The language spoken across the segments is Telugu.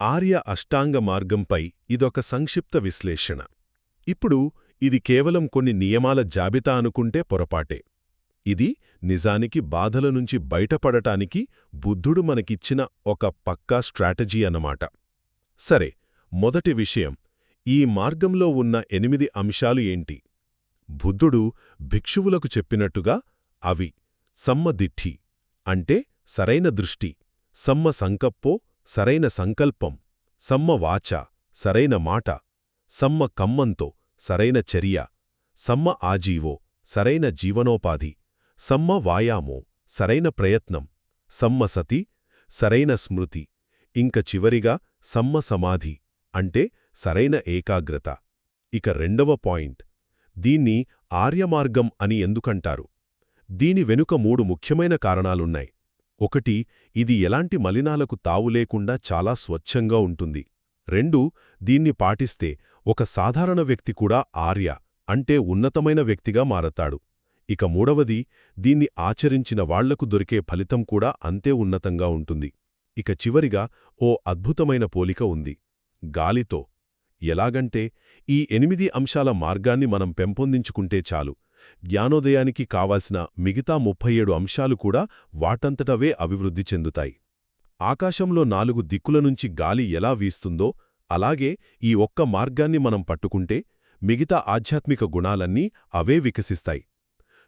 ఆర్య అష్టాంగ మార్గంపై ఇదొక సంక్షిప్త విశ్లేషణ. ఇప్పుడు ఇది కేవలం కొన్ని నియమాల జాబితా అనుకుంటే పొరపాటే. ఇది నిజానికి బాధల నుంచి బయటపడటానికి బుద్ధుడు మనకిచ్చిన ఒక పక్కా స్ట్రాటజీ అన్నమాట. సరే, మొదటి విషయం, ఈ మార్గంలో ఉన్న 8 అంశాలు ఏంటి? బుద్ధుడు భిక్షువులకు చెప్పినట్టుగా అవి సమ్మదిఠి అంటే సరైన దృష్టి, సమ్మ సంకప్పో సరైన సంకల్పం, సమ్మ వాచ సరైన మాట, సమ్మ కమ్మంతో సరైన చర్య, సమ్మ ఆజీవో సరైన జీవనోపాధి, సమ్మ వాయామో సరైన ప్రయత్నం, సమ్మ సతి సరైన స్మృతి, ఇంక చివరిగా సమ్మ సమాధి అంటే సరైన ఏకాగ్రత. ఇక రెండవ పాయింట్, దీన్ని ఆర్యమార్గం అని ఎందుకంటారు? దీని వెనుక 3 ముఖ్యమైన కారణాలున్నాయి. ఒకటి, ఇది ఎలాంటి మలినాలకు తావులేకుండా చాలా స్వచ్ఛంగా ఉంటుంది. 2, దీన్ని పాటిస్తే ఒక సాధారణ వ్యక్తి కూడా ఆర్య అంటే ఉన్నతమైన వ్యక్తిగా మారతాడు. ఇక మూడవది, దీన్ని ఆచరించిన వాళ్లకు దొరికే ఫలితం కూడా అంతే ఉన్నతంగా ఉంటుంది. ఇక చివరిగా ఓ అద్భుతమైన పోలిక ఉంది గాలితో. ఎలాగంటే, ఈ 8 అంశాల మార్గాన్ని మనం పెంపొందించుకుంటే చాలు, జ్ఞానోదయానికి కావాల్సిన మిగతా 37 అంశాలు కూడా వాటంతటవే అభివృద్ధి చెందుతాయి. ఆకాశంలో 4 దిక్కుల నుంచి గాలి ఎలా వీస్తుందో అలాగే ఈ ఒక్క మార్గాన్ని మనం పట్టుకుంటే మిగతా ఆధ్యాత్మిక గుణాలన్నీ అవే వికసిస్తాయి.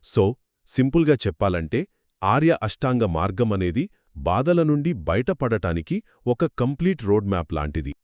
సో, సింపుల్గా చెప్పాలంటే ఆర్య అష్టాంగ మార్గం అనేది బాధల నుండి బయటపడటానికి ఒక కంప్లీట్ రోడ్ మ్యాప్ లాంటిది.